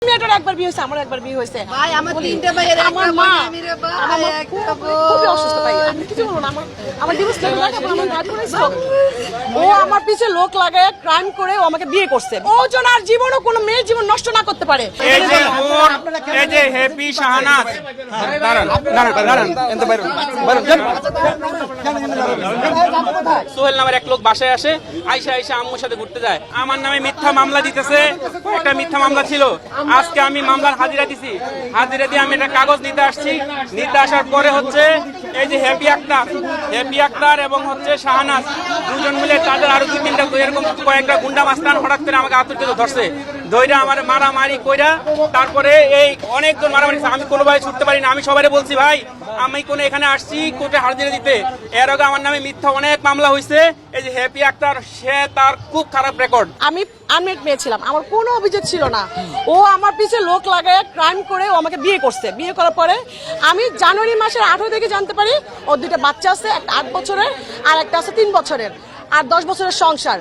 মেয়েটার একবার বিয়ে হয়েছে, আমার একবার বিয়ে হয়েছে। ভাই আমার তিনটা ভাইয়ের আমার মা খুবই অসুস্থ ভাই, আমি কিছু বলবো না। আমার ডিভোর্স লেটার দেখাবো, আমার ভাই করেছে। ও আমার পিছে লোক লাগায় ক্রাইম করে ও আমাকে বিয়ে করছে। ও যেন আর জীবনও কোনো মেয়ের জীবন নষ্ট না করতে পারে। এই যে হ্যাপি শাহানাজ, সোহেল নামের এক লোক বাসায় আসে, আইসা আম্মুর সাথে ঘুরতে যায়। আমার নামে মিথ্যা মামলা দিতেছে, একটা মিথ্যা মামলা ছিল। আজকে আমি মামলার হাজিরা দিছি, হাজিরা দিয়ে আমি একটা কাগজ নিতে আসছি। নিতে আসার পরে হচ্ছে এই যে হ্যাপি আক্তার এবং হচ্ছে শাহানাজ দুজন মিলে তাদের আরো 2-3টা এরকম কয়েকটা গুন্ডা মাস্তান হঠাৎ করে আমাকে আতঙ্কিত ধরছে, ধৈরা আমার মারামারি কইরা তারপরে এই অনেকজন মারামারি। আমি কোনোভাবে ছুটতে পারি না। আমি সবাই বলছি ভাই আমি কোনো এখানে আসছি কোর্টে হাজিরা দিতে। এর আগে আমার নামে মিথ্যা অনেক মামলা হয়েছে। এই যে হ্যাপি আক্তার, সে তার খুব খারাপ রেকর্ড। আমি আনমেরিড মেয়ে ছিলাম, আমার কোনো অভিযোগ ছিল না। ও আমার পিছে লোক লাগায় ক্রাইম করে ও আমাকে বিয়ে করছে। বিয়ে করার পরে আমি জানুয়ারি মাসের 18 থেকে জানতে পারি ওর 2টা বাচ্চা আছে, একটা 8 বছরের আর একটা আছে 3 বছরের, আর 10 বছরের সংসার।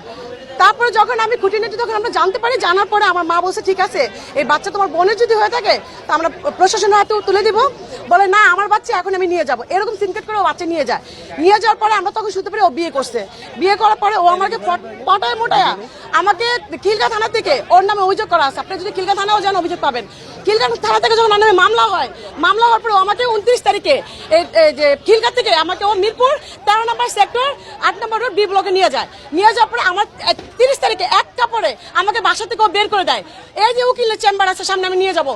তারপরে যখন আমি খুঁটিনাটি তখন আমরা জানতে পারি, জানার পরে আমার মা বলছে ঠিক আছে এই বাচ্চা তোমার বোনের যদি হয়ে থাকে তা আমরা প্রশাসনের হাতে তুলে দিব। বলে না আমার বাচ্চা এখন আমি নিয়ে যাব, এরকম সিনকেট করে ও বাচ্চা নিয়ে যায়। নিয়ে যাওয়ার পরে আমরা তখন শুনতে পারি ও বিয়ে করছে। বিয়ে করার পরে ও আমাকে পটায় মোটায়া আমাকে খিলগা থানা থেকে ওর নামে অভিযোগ করা আছে। আপনি যদি খিলগা থানাও যান অভিযোগ পাবেন। খিলগা থানা থেকে যখন ওর নামে মামলা হয়, মামলা হওয়ার পরে আমাকে 29 তারিখে যে খিলগা থেকে আমাকে ও মিরপুর 13 নম্বর সেক্টর 8 নম্বর রোড বি ব্লকে নিয়ে যায়। নিয়ে যাওয়ার পরে আমার 30 তারিখে এক কাপড়ে আমাকে বাসা থেকে ও বের করে দেয়। এই যে উকিলের চেম্বার আছে সামনে, আমি নিয়ে যাবো।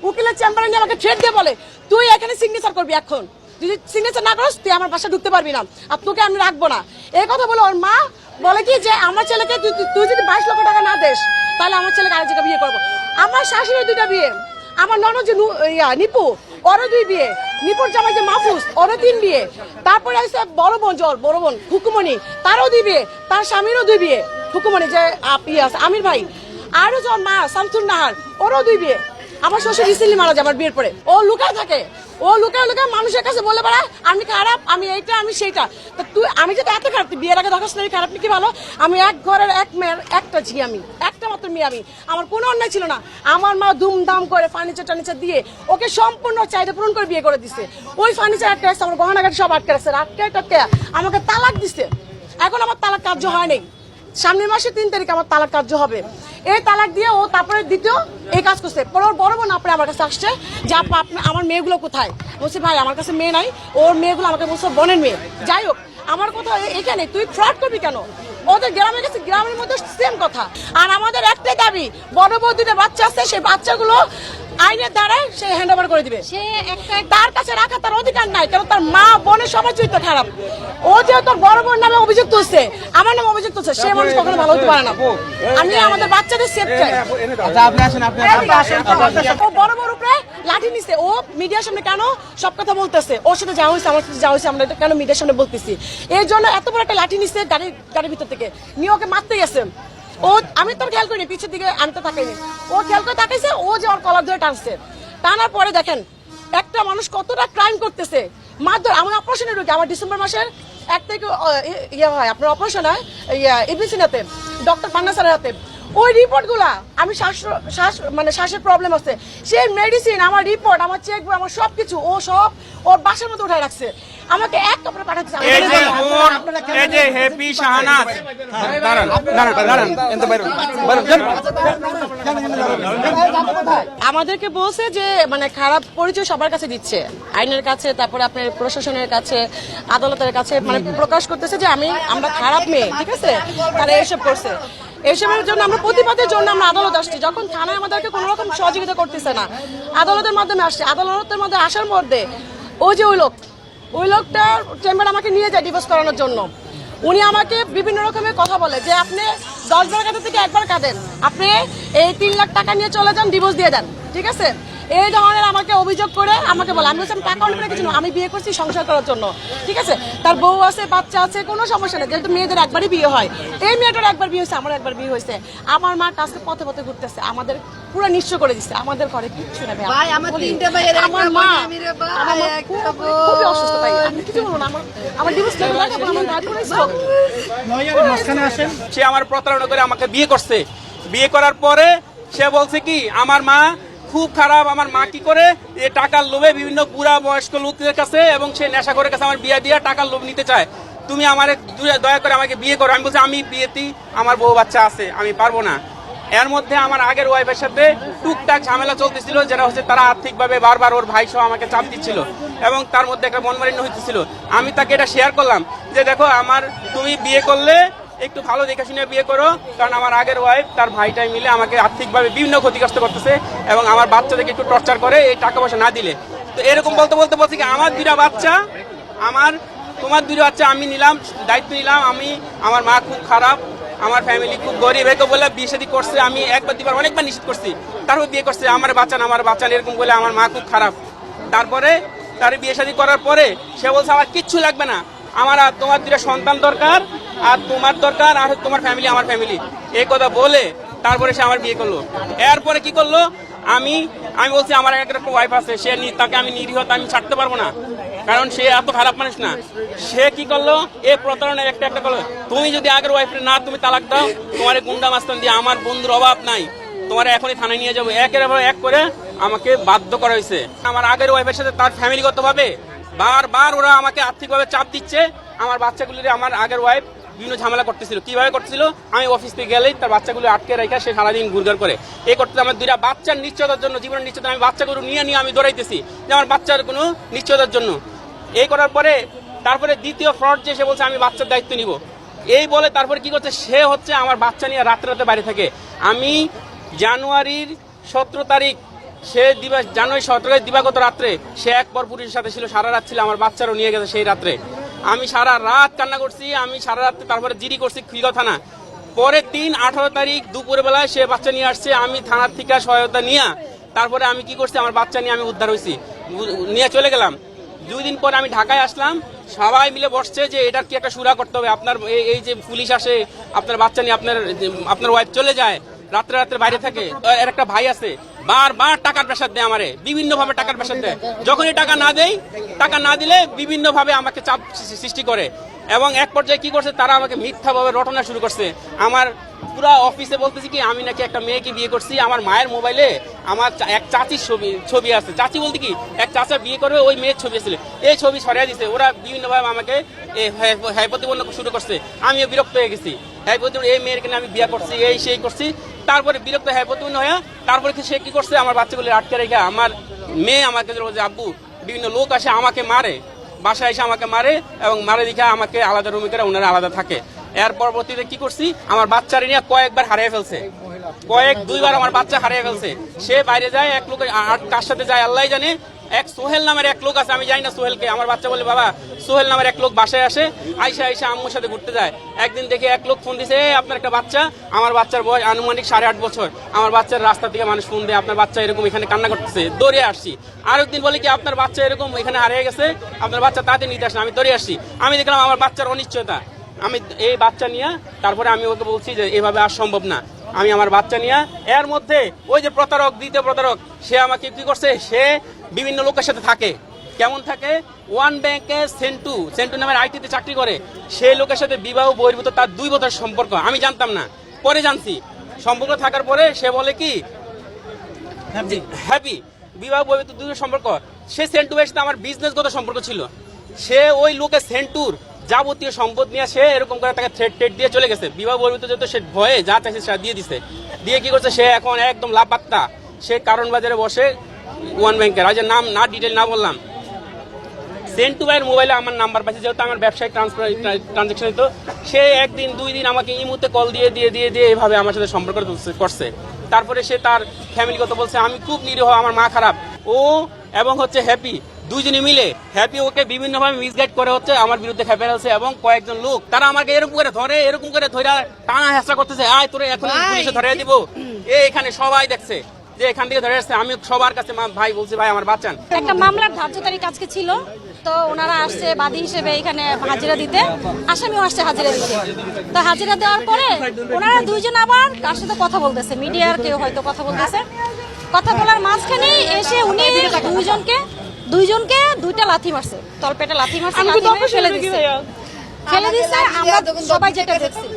উকিলের চেম্বারে নিয়ে আমাকে থ্রেট দিয়ে বলে তুই এখানে সিগনেচার করবি, এখন যদি সিগনেচার না করস তুই আমার বাসায় ঢুকতে পারবি না, আর তোকে আমি রাখবো না। এই কথা বলে ওর মা বলে কি যে আমার ছেলেকে তুই যদি 22 লক্ষ টাকা না দেস তাহলে আমার ছেলেকে আরেক জায়গায় বিয়ে করবো। আমার শাশুড়ির 2টা বিয়ে, আমার ননদ যে নিপু ওরও 2 বিয়ে, নিপুর জামাই যে মাহফুজ ওরও 3 বিয়ে। তারপরে আছে বড় বোন হুকুমনি, তারও 2 বিয়ে, তার স্বামীরও 2 বিয়ে, হুকুমনি যে আছে আমির ভাই। আরো যখন মা শামসুন নাহার ওরও 2 বিয়ে। আমার শ্বশুর রিসেন্টলি মারা যায় আমার বিয়ের পরে। ও লুকায় থাকে, ও লুকায় মানুষের কাছে বলে বেড়ায় আমি খারাপ, আমি এইটা, আমি সেইটা। তো তুই আমি যদি এত খারাপ, তুই বিয়ের আগে দেখাস না খারাপ নাকি ভালো? আমি এক ঘরের এক মেয়ের একটা ঝি, আমি একটা মাত্র মেয়ে, আমি আমার কোনো অন্যায় ছিল না। আমার মা ধুমধাম করে ফার্নিচার দিয়ে ওকে সম্পূর্ণ চাহিদা পূরণ করে বিয়ে করে দিছে। ওই ফার্নিচার আটকে রাখছে, আমার গহনাঘাট সব আটকে রাখছে, আটকে আমাকে তালাক দিছে। এখন আমার তালাক কার্য হয় নাই, সামনের মাসে 3 তারিখে আমার তালাক কার্য হবে। এই তালাক দিয়ে ও তারপরে দ্বিতীয় এই কাজ করছে। পরে ওর বড় বোন আপনি আমার কাছে আসছে যে আপা আমার মেয়েগুলো কোথায়? বলছি ভাই আমার কাছে মেয়ে নাই, ওর মেয়েগুলো আমাকে বলছে বোনের মেয়ে। যাই হোক আমার কথা এখানে, তুই ফ্রড করবি কেন? ওদের গ্রামে গেছে, গ্রামের মধ্যে সেম কথা। আর আমাদের একটাই দাবি, বড় বউ 2টা বাচ্চা আছে, সেই বাচ্চাগুলো আইনের দ্বারাই সে হ্যান্ড ওভার করে দিবে। তার কাছে রাখা তার অধিকার নাই, কারণ তার মা বোনের সবার চরিত্র খারাপ। ও যেহেতু তোর বড় বোন নামে অভিযোগ তুলছে, আমার নামে অভিযোগ তুলছে, সে মানুষ কখনো ভালো হতে পারে না। আমি আমাদের বাচ্চাদের সেফ চাই। ও বড় বড় উপরে লাঠি নিছে, ও মিডিয়ার সামনে কেন সব কথা বলতেছে? ওর সাথে যা হয়েছে আমার সাথে যা হয়েছে আমরা কেন মিডিয়ার সামনে বলতেছি? এই জন্য এত বড় একটা লাঠি নিছে গাড়ির ভিতর থেকে নিয়ে ওকে মারতে গেছে। ও আমি তোর খেয়াল করিনি, পিছের দিকে আমি তো তাকাইনি, ও খেয়াল করে তাকাইছে, ও যে ওর কলার ধরে টানছে। টানার পরে দেখেন একটা মানুষ কতটা ক্রাইম করতেছে। মারধর, আমার অপারেশনে ঢুকে আমার ডিসেম্বর মাসের 1 তারিখে ইয়ে হয়, আপনার অপারেশন হয় ইবিসির হাতে, ডক্টর পান্না স্যারের হাতে। ওই রিপোর্টগুলা আমি শ্বাসের প্রবলেম আছে, সেই মেডিসিন, আমার রিপোর্ট, আমার চেক বই, আমার সবকিছু ও সব ওর বাসার মধ্যে উঠায় রাখছে, আমাকে এক কাপড়ে পাঠাচ্ছে। এই যে হ্যাপি শাহানাজ, আমাদেরকে বলছে যে মানে খারাপ পরিচয় সবার কাছে দিচ্ছে, আইনের কাছে, তারপরে আপনার প্রশাসনের কাছে, আদালতের কাছে, মানে প্রকাশ করতেছে যে আমরা খারাপ মেয়ে, ঠিক আছে, তারা এসব করছে। এসবের জন্য আমরা প্রতিবাদের জন্য আমরা আদালত আসছি। যখন থানায় আমাদেরকে কোনো রকম সহযোগিতা করতেছে না, আদালতের মাধ্যমে আসছে। আদালতের মধ্যে আসার মধ্যে ওই লোকটা চেম্বার আমাকে নিয়ে যায় ডিভোর্স করানোর জন্য। উনি আমাকে বিভিন্ন রকমের কথা বলে যে আপনি 10 বার কাঁদে থেকে একবার কাঁদেন, আপনি এই 3 লাখ টাকা নিয়ে চলে যান, ডিভোর্স দিয়ে দেন, ঠিক আছে। এই ধরনের আমাকে অভিযোগ করে আমাকে বলে, আমি বলছি আমি টাকা অনেক রেখেছি, আমি বিয়ে করছি সংসার করার জন্য, ঠিক আছে, তার বউ আছে বাচ্চা আছে, কোনো সমস্যা নেই, যেহেতু মেয়েদের একবারই বিয়ে হয়, এই মেয়েটার একবার বিয়ে হয়েছে, আমার একবার বিয়ে হয়েছে, আমার মা আজকে পথে পথে ঘুরতেছে, আমাদের পুরো নিঃস্ব করে দিচ্ছে, আমাদের ঘরে কিচ্ছু নেই। আমার মা খুবই অসুস্থ, ভাই আমি কিছু বলবো না, আমার ডিভোর্স লেটার লাগাবো, আমার ভাই করেছে। সে আমার প্রতারণা করে আমাকে বিয়ে করছে। বিয়ে করার পরে সে বলছে কি আমার মা খুব খারাপ, আমার মা কি করে এই টাকার লোভে বিভিন্ন বুড়া বয়স্ক লোকদের কাছে এবং সে নেশা করে কাছে আমার বিয়ে দিয়ে টাকার লোভ নিতে চায়, তুমি আমার দয়া করে আমাকে বিয়ে করো। আমি বলছি আমি বিয়েতে আমার বউ বাচ্চা আছে, আমি পারবো না। এর মধ্যে আমার আগের ওয়াইফের সাথে টুকটাক ঝামেলা চলতেছিল, যেটা হচ্ছে তারা আর্থিকভাবে বারবার ওর ভাই সহ আমাকে চাপ দিচ্ছিল এবং তার মধ্যে একটা মনমালিন্য হইতেছিল। আমি তাকে এটা শেয়ার করলাম যে দেখো আমার তুমি বিয়ে করলে একটু ভালো দেখে শুনে বিয়ে করো, কারণ আমার আগের ওয়াইফ তার ভাইটাই মিলে আমাকে আর্থিকভাবে বিভিন্ন ক্ষতিগ্রস্ত করতেছে এবং আমার বাচ্চাদেরকে একটু টর্চার করে এই টাকা পয়সা না দিলে। তো এরকম বলতে বলতে বলছি কি আমার দুইটা বাচ্চা, তোমার দুইটা বাচ্চা আমি নিলাম, দায়িত্ব নিলাম, আমার মা খুব খারাপ, আমার ফ্যামিলি খুব গরিব, এরকম বলে বিয়ে শাদী করছে। আমি একবার দুবার অনেকবার নিষেধ করছি, তারপর বিয়ে করছে, আমার বাচ্চা এরকম বলে আমার মা খুব খারাপ। তারপরে তার বিয়ে শাদী করার পরে সে বলছে আমার কিচ্ছু লাগবে না, আমার আর তোমার দুটা সন্তান দরকার, আর তোমার দরকার, আর তোমার ফ্যামিলি আমার ফ্যামিলি, এই কথা বলে তারপরে সে আমার বিয়ে করলো। এরপরে কি করলো, আমি বলছি আমার একটা ওয়াইফ আছে, সে তাকে আমি নিরীহতা আমি ছাড়তে পারবো না, কারণ সে এত খারাপ মানুষ না। সে কি করলো, এ প্রতারণা একটা করলো, তুমি যদি আগের ওয়াইফের না তুমি তালাক দাও, তোমার গুন্ডা মাস্তান দিয়ে আমার বন্ধুর অভাব নাই, তোমার এখনই থানায় নিয়ে যাবো, একের পর এক করে আমাকে বাধ্য করা হয়েছে। আমার আগের ওয়াইফের সাথে তার ফ্যামিলিগতভাবে বারবার ওরা আমাকে আর্থিকভাবে চাপ দিচ্ছে। আমার বাচ্চাগুলির আমার আগের ওয়াইফ বিভিন্ন ঝামেলা করতেছিল। কিভাবে করতেছিল, আমি অফিস থেকে গেলেই তার বাচ্চাগুলো আটকে রেখে সে সারাদিন ঘুরঘুর করে এই করতে। আমার দুইটা বাচ্চার নিশ্চয়তার জন্য, জীবনের নিশ্চয়তা, আমি বাচ্চাগুলো নিয়ে আমি দৌড়াইতেছি যে আমার বাচ্চার কোনো নিশ্চয়তার জন্য। এই করার পরে তারপরে দ্বিতীয় ফ্রড যে সে বলছে আমি বাচ্চার দায়িত্ব নিব, এই বলে তারপরে কি করছে, সে হচ্ছে আমার বাচ্চা নিয়ে রাতে বাইরে থাকে। আমি জানুয়ারির 17 তারিখ জানুয়ারি 17 তারিখ দিবাগত রাত্রে সে এক পর পুরুষের সাথে ছিল, সারা রাত ছিল, আমার বাচ্চারও নিয়ে গেছে সেই রাত্রে। আমি সারা রাত কান্না করছি, আমি সারা রাত তারপরে জিডি করছি খিলগাঁও থানা। পরে 18 তারিখ দুপুর বেলায় সে বাচ্চা নিয়ে আসছে, আমি থানার থেকে সহায়তা নিয়ে তারপরে আমি কি করছি, আমার বাচ্চা নিয়ে আমি উদ্ধার হয়েছি, নিয়ে চলে গেলাম। 2 দিন পর আমি ঢাকায় আসলাম, সবাই মিলে বসছে যে এটার কি একটা সুরা করতে হবে। আপনার এই যে পুলিশ আসে, আপনার বাচ্চা নিয়ে আপনার ওয়াইফ চলে যায়, রাত্রে বাইরে থাকে, এর একটা ভাই আছে, বারবার টাকার প্রেসার দেয় আমারে, বিভিন্ন ভাবে টাকার প্রেসার দেয়। যখনই টাকা না দিলে বিভিন্ন ভাবে আমাকে চাপ সৃষ্টি করে এবং এক পর্যায়ে কি করছে, তারা আমাকে মিথ্যা ভাবে রটনা শুরু করছে। আমার পুরা অফিসে বলতেছি কি আমি নাকি একটা মেয়েকে বিয়ে করছি, আমার মায়ের মোবাইলে আমার এক চাচির ছবি আছে, চাচি বলতে কি এক চাচা বিয়ে করবে ওই মেয়ের ছবি আছে, এই ছবি সরিয়ে দিছে। ওরা বিভিন্ন ভাবে আমাকে প্রতিপন্ন শুরু করছে। আমিও বিরক্ত হয়ে গেছি, এই মেয়ের কিনে আমি বিয়ে করছি, এই সেই করছি। তারপরে বিরক্ত প্রতিপন্ন হয়ে তারপরে সে কি করছে, আমার বাচ্চাগুলো আটকে রেখে আমার মেয়ে আমাকে বলছে আব্বু বিভিন্ন লোক আসে আমাকে মারে, বাসায় এসে আমাকে মারে এবং মারে দেখে আমাকে আলাদা রুমে করে ওনারা আলাদা থাকে। এর পরবর্তীতে কি করছি, আমার বাচ্চার নিয়ে কয়েকবার হারিয়ে ফেলছে, 2বার আমার বাচ্চা হারিয়ে ফেলছে। সে বাইরে যায়, এক লোক কার সাথে যায় আল্লাহ জানে, এক সোহেল নামের এক লোক আছে, আমি জানি না সোহেলকে। আমার বাচ্চা বলে বাবা সোহেল নামের এক লোক বাসায় আসে, আইসা আম্মুর সাথে ঘুরতে যায়। একদিন দেখে এক লোক ফোন দিছে, আপনার একটা বাচ্চা, আমার বাচ্চার বয়স আনুমানিক 8.5 বছর, আমার বাচ্চার রাস্তা থেকে মানুষ ফোন দেয় আপনার বাচ্চা এরকম এখানে কান্না করতেছে, দৌড়ে আসছি। আরেকদিন বলে কি আপনার বাচ্চা এরকম এখানে হারিয়ে গেছে, আপনার বাচ্চা তাতে নিতে আসে, আমি দৌড়ে আসছি। আমি দেখলাম আমার বাচ্চার অনিশ্চয়তা, আমি এই বাচ্চা নিয়ে তারপরে আমি ওকে বলছি যে এভাবে আর সম্ভব না, আমি আমার বাচ্চা নিয়ে। এর মধ্যে ওই যে দ্বিতীয় প্রতারক সে আমাকে কি করছে, সে বিভিন্ন লোকের সাথে থাকে। কেমন থাকে, ওয়ান ব্যাংকে সেন্টু নামের আইটিতে চাকরি করে, সেই লোকের সাথে বিবাহ বহির্ভূত তার 2 বছর সম্পর্ক, আমি জানতাম না, পরে জানছি। সম্পর্ক থাকার পরে সে বলে কি হ্যাপি, বিবাহ বহির্ভূত 2 বছর সম্পর্ক। সে সেন্টু ভাইয়ের সাথে আমার বিজনেসগত সম্পর্ক ছিল। সে ওই লোকের সেন্টুর যাবতীয় সম্পদ নিয়ে সে এরকম করে তাকে থ্রেট দিয়ে চলে গেছে। বিবাহ বহির্ভূত যেহেতু সে ভয়ে যা চাইছে সেটা দিয়ে দিছে, দিয়ে কি করছে, সে এখন একদম লাপাত্তা। সে কারণ বাজারে বসে ওয়ান ব্যাংকের, আজ নাম না ডিটেল না বললাম, সেন্টু ভাইয়ের মোবাইলে আমার নাম্বার পাইছে, যেহেতু আমার ব্যবসায়িক ট্রানজাকশন হতো। সে 1 দিন 2 দিন আমাকে ইমুতে কল দিয়ে এইভাবে আমার সাথে সম্পর্ক করছে। তারপরে সে তার ফ্যামিলিগত বলছে আমি খুব নিরীহ, আমার মা খারাপ। ও এবং হচ্ছে হ্যাপি দুইজনে মিলে হ্যাপি ওকে বিভিন্নভাবে মিসগাইড করে হচ্ছে আমার বিরুদ্ধে খেপে ফেলছে এবং কয়েকজন লোক তারা আমাকে এরকম করে ধরে টানা হেঁচড়া করতেছে, আয় তোরে এখন পুলিশে ধরে দিব। এখানে সবাই দেখছে যে এখান থেকে ধরে আসছে। আমি সবার কাছে ভাই বলছি, ভাই আমার বাঁচান। একটা মামলার ধার্য তারিখ আজকে ছিল, তো ওনারা আসছে বাদী হিসেবে এখানে হাজিরা দিতে, আসামিও আসছে হাজিরা দিতে। তো হাজিরা দেওয়ার পরে ওনারা দুইজন আবার কার সাথে কথা বলতেছে, মিডিয়ার কেউ হয়তো কথা বলতেছে। কথা বলার মাঝখানে এসে উনি দুইজনকে দুইটা লাথি মারছে, তলপেটে লাথি মারছে, লাথি মেরে ফেলে দিচ্ছে। আমরা সবাই যেটা দেখছি,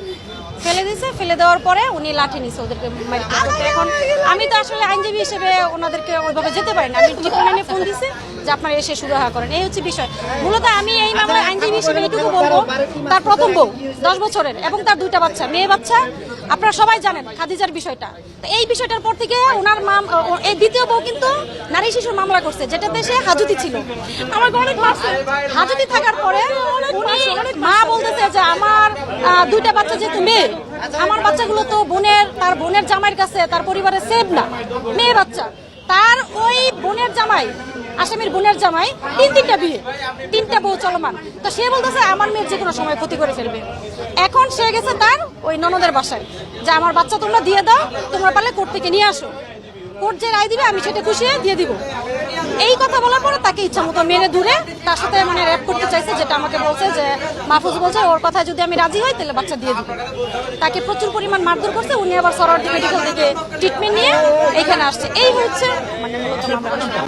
ফেলে দিছে। ফেলে দেওয়ার পরে উনি লাঠি নিছে ওদেরকে মারতে। এখন আমি তো আসলে আইনজীবী হিসেবে ওনাদেরকে ওইভাবে যেতে পারি না, আমি টিপলাইনে ফোন দিছি যে আপনারা এসে সুরাহা করেন। এই হচ্ছে বিষয়। মূলত আমি এই মামলায় আইনজীবী হিসেবে এইটুকু বলবো, তার প্রথম বউ 10 বছরের এবং তার 2টা বাচ্চা, মেয়ে বাচ্চা। আপনারা সবাই জানেন খাদিজার বিষয়টা। তো এই বিষয়টার পর থেকে ওনার এই দ্বিতীয় বউ কিন্তু নারী শিশুর মামলা করছে, যেটাতে সে হাজতি ছিল। আমাকে অনেক মারছে। হাজতি থাকার পরে উনি মা বলতেছে যে আমার 2টা বাচ্চা যেহেতু মেয়ে, আমার বাচ্চাগুলো তো তার বোনের জামাইয়ের কাছে, তার পরিবারে সেভ না, মেয়ে বাচ্চা। তার ওই বোনের জামাই, আসামির বোনের জামাই 3টা বিয়ে, 3টা বউ চলমান। তো সে বলতেছে আমার মেয়ের যে কোনো সময় ক্ষতি করে ফেলবে। এখন সে গেছে তার ওই ননদের বাসায় যে আমার বাচ্চা তোমরা দিয়ে দাও, তোমরা পারলে কোর্ট থেকে নিয়ে আসো, কোর্ট যে রায় দিবে আমি সেটা খুশি হয়ে দিয়ে দিব। এই কথা বলার পরে তাকে ইচ্ছা মতো মেরে দূরে তার সাথে র্যাপ করতে চাইছে, যেটা আমাকে বলছে যে মাহফুজ বলছে ওর কথা যদি আমি রাজি হই তাহলে বাচ্চা দিয়ে দিব। তাকে প্রচুর পরিমাণ মারধর করছে। উনি আবার সরারদি মেডিকেল থেকে ট্রিটমেন্ট নিয়ে এখানে আসছে। এই হচ্ছে মূলত মামলা।